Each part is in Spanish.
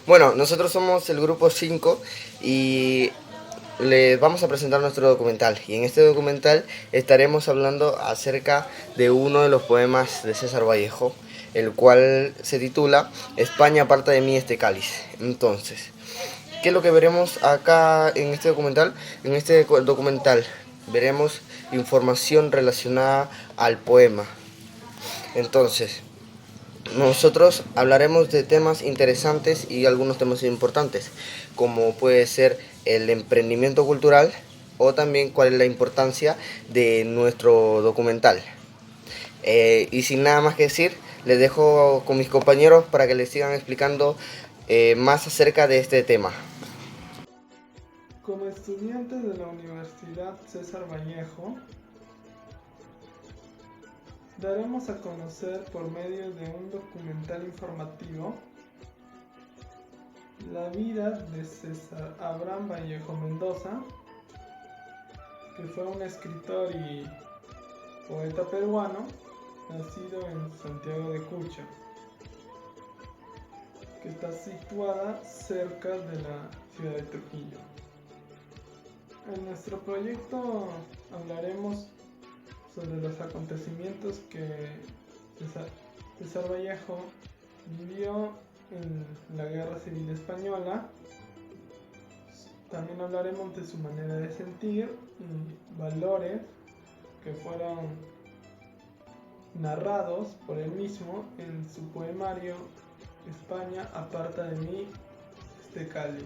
Bueno, nosotros somos el grupo 5 y les vamos a presentar nuestro documental. Y en este documental estaremos hablando acerca de uno de los poemas de César Vallejo, el cual se titula España aparta de mí este cáliz. Entonces, ¿qué es lo que veremos acá en este documental? En este documental veremos información relacionada al poema. Entonces, nosotros hablaremos de temas interesantes y algunos temas importantes, como puede ser el emprendimiento cultural o también cuál es la importancia de nuestro documental. Y sin nada más que decir, les dejo con mis compañeros para que les sigan explicando más acerca de este tema. Como estudiantes de la Universidad César Vallejo, daremos a conocer por medio de un documental informativo la vida de César Abraham Vallejo Mendoza, que fue un escritor y poeta peruano nacido en Santiago de Cucho, que está situada cerca de la ciudad de Trujillo. En nuestro proyecto hablaremos sobre los acontecimientos que César Vallejo vivió en la Guerra Civil Española. También hablaremos de su manera de sentir y valores que fueron narrados por él mismo en su poemario España aparta de mí este cáliz.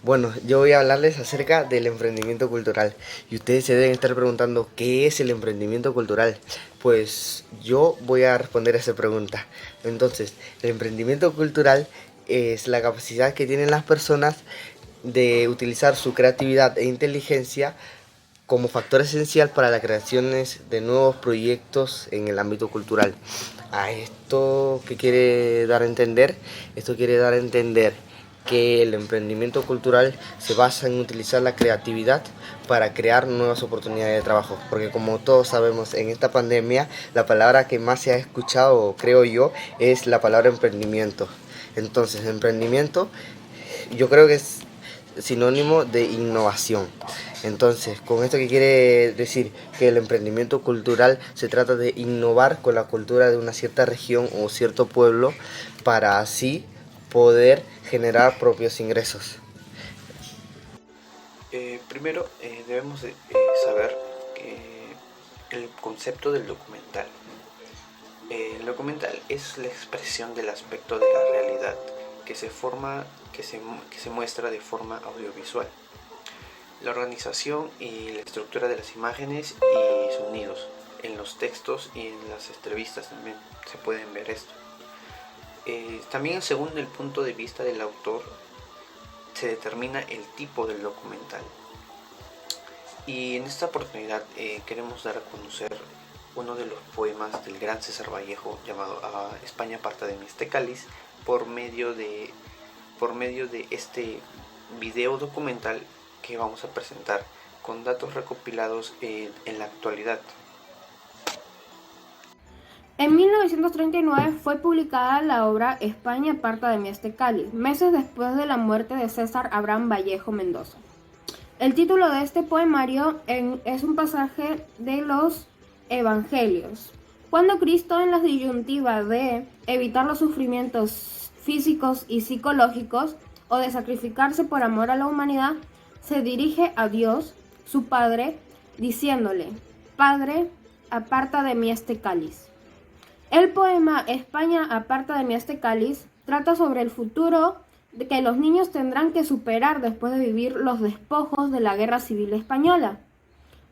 Bueno, yo voy a hablarles acerca del emprendimiento cultural y ustedes se deben estar preguntando ¿qué es el emprendimiento cultural? Pues yo voy a responder a esa pregunta. Entonces, el emprendimiento cultural es la capacidad que tienen las personas de utilizar su creatividad e inteligencia como factor esencial para las creaciones de nuevos proyectos en el ámbito cultural. ¿A esto qué quiere dar a entender? Esto quiere dar a entender que el emprendimiento cultural se basa en utilizar la creatividad para crear nuevas oportunidades de trabajo, porque como todos sabemos en esta pandemia la palabra que más se ha escuchado, creo yo, es la palabra emprendimiento. Entonces, emprendimiento yo creo que es sinónimo de innovación. Entonces, con esto que quiere decir que el emprendimiento cultural se trata de innovar con la cultura de una cierta región o cierto pueblo para así poder generar propios ingresos. Primero debemos saber el concepto del documental. El documental es la expresión del aspecto de la realidad que se muestra de forma audiovisual. La organización y la estructura de las imágenes y sonidos en los textos y en las entrevistas también se pueden ver esto. También según el punto de vista del autor se determina el tipo del documental. Y en esta oportunidad queremos dar a conocer uno de los poemas del gran César Vallejo llamado España aparta de mí este cáliz por medio de este video documental que vamos a presentar con datos recopilados en la actualidad. En 1939 fue publicada la obra España aparta de mí este cáliz, meses después de la muerte de César Abraham Vallejo Mendoza. El título de este poemario es un pasaje de los Evangelios. Cuando Cristo, en la disyuntiva de evitar los sufrimientos físicos y psicológicos o de sacrificarse por amor a la humanidad, se dirige a Dios, su Padre, diciéndole: Padre, aparta de mí este cáliz. El poema España aparta de mí este cáliz trata sobre el futuro que los niños tendrán que superar después de vivir los despojos de la Guerra Civil Española,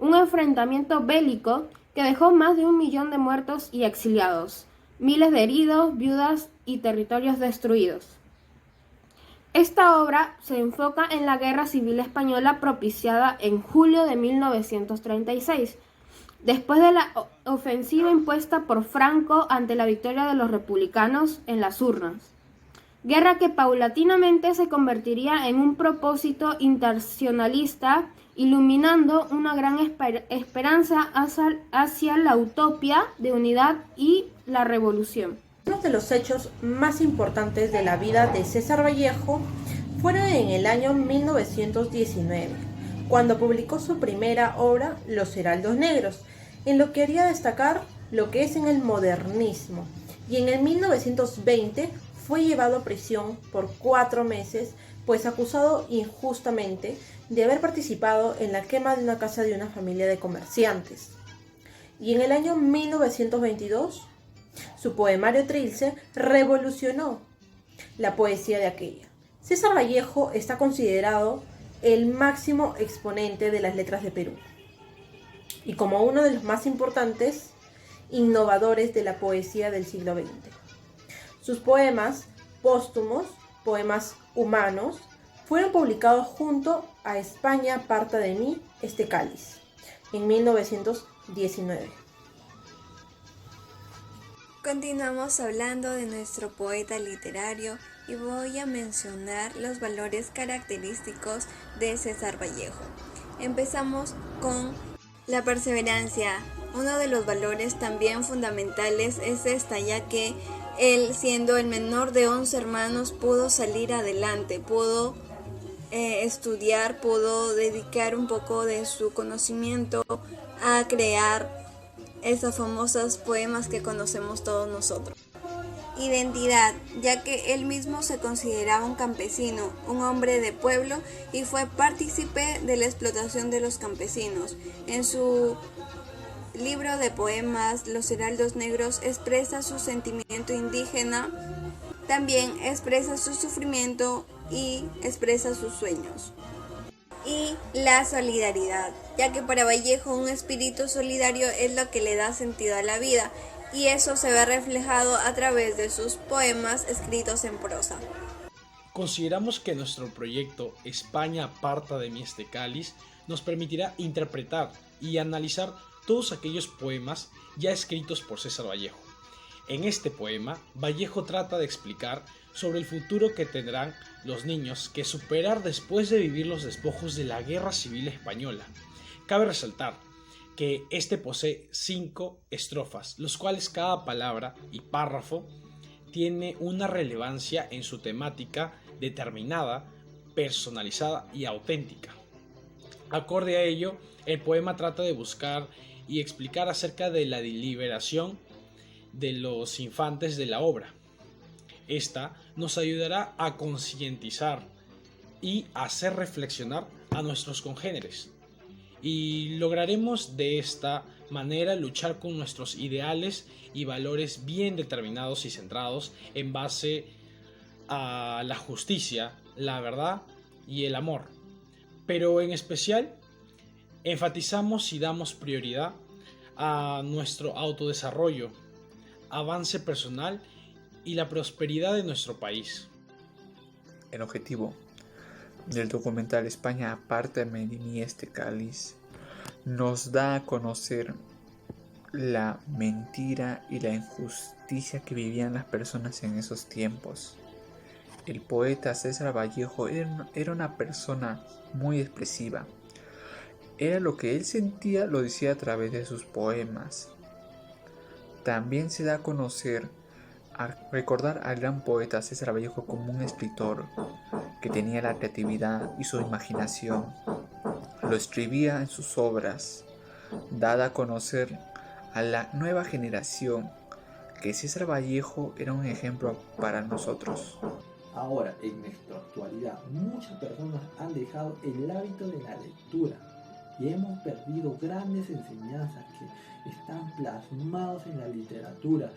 un enfrentamiento bélico que dejó más de 1 millón de muertos y exiliados, miles de heridos, viudas y territorios destruidos. Esta obra se enfoca en la Guerra Civil Española propiciada en julio de 1936, después de la ofensiva impuesta por Franco ante la victoria de los republicanos en las urnas. Guerra que paulatinamente se convertiría en un propósito internacionalista, iluminando una gran esperanza hacia la utopía de unidad y la revolución. Uno de los hechos más importantes de la vida de César Vallejo fueron en el año 1919, cuando publicó su primera obra, Los Heraldos Negros, en lo que haría destacar lo que es en el modernismo, y en el 1920 fue llevado a prisión por 4 meses, pues acusado injustamente de haber participado en la quema de una casa de una familia de comerciantes. Y en el año 1922, su poemario Trilce revolucionó la poesía de aquella. César Vallejo está considerado el máximo exponente de las letras de Perú y como uno de los más importantes innovadores de la poesía del siglo XX. Sus poemas póstumos, poemas humanos, fueron publicados junto a España aparta de mí este cáliz, en 1919. Continuamos hablando de nuestro poeta literario y voy a mencionar los valores característicos de César Vallejo. Empezamos con la perseverancia. Uno de los valores también fundamentales es esta, ya que él, siendo el menor de 11 hermanos, pudo salir adelante, pudo estudiar, pudo dedicar un poco de su conocimiento a crear esos famosos poemas que conocemos todos nosotros. Identidad, ya que él mismo se consideraba un campesino, un hombre de pueblo, y fue partícipe de la explotación de los campesinos. En su libro de poemas, Los Heraldos Negros, expresa su sentimiento indígena, también expresa su sufrimiento y expresa sus sueños. Y la solidaridad, ya que para Vallejo un espíritu solidario es lo que le da sentido a la vida, y eso se ve reflejado a través de sus poemas escritos en prosa. Consideramos que nuestro proyecto España aparta de mí este cáliz nos permitirá interpretar y analizar todos aquellos poemas ya escritos por César Vallejo. En este poema, Vallejo trata de explicar sobre el futuro que tendrán los niños que superar después de vivir los despojos de la Guerra Civil Española. Cabe resaltar que este posee 5 estrofas, los cuales cada palabra y párrafo tiene una relevancia en su temática determinada, personalizada y auténtica. Acorde a ello, el poema trata de buscar y explicar acerca de la deliberación de los infantes de la obra. Esta nos ayudará a concientizar y hacer reflexionar a nuestros congéneres, y lograremos de esta manera luchar con nuestros ideales y valores bien determinados y centrados en base a la justicia, la verdad y el amor. Pero en especial enfatizamos y damos prioridad a nuestro autodesarrollo, avance personal y la prosperidad de nuestro país. El objetivo del documental España apártame de mí este cáliz nos da a conocer la mentira y la injusticia que vivían las personas en esos tiempos. El poeta César Vallejo era una persona muy expresiva. Era lo que él sentía, lo decía a través de sus poemas. También se da a conocer, a recordar al gran poeta César Vallejo como un escritor que tenía la creatividad y su imaginación. Lo escribía en sus obras, dada a conocer a la nueva generación que César Vallejo era un ejemplo para nosotros. Ahora, en nuestra actualidad, muchas personas han dejado el hábito de la lectura y hemos perdido grandes enseñanzas que están plasmadas en la literatura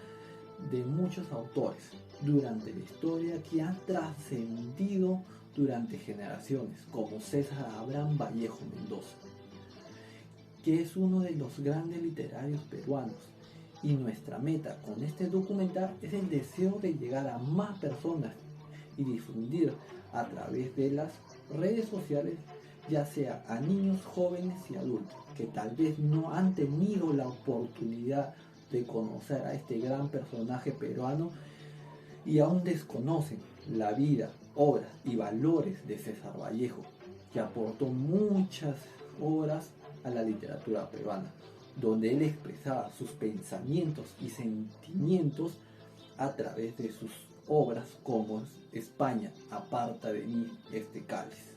de muchos autores durante la historia, que han trascendido durante generaciones, como César Abraham Vallejo Mendoza, que es uno de los grandes literarios peruanos. Y nuestra meta con este documental es el deseo de llegar a más personas y difundir a través de las redes sociales, ya sea a niños, jóvenes y adultos, que tal vez no han tenido la oportunidad de conocer a este gran personaje peruano y aún desconocen la vida, obras y valores de César Vallejo, que aportó muchas obras a la literatura peruana, donde él expresaba sus pensamientos y sentimientos a través de sus obras como España, aparta de mí este cáliz.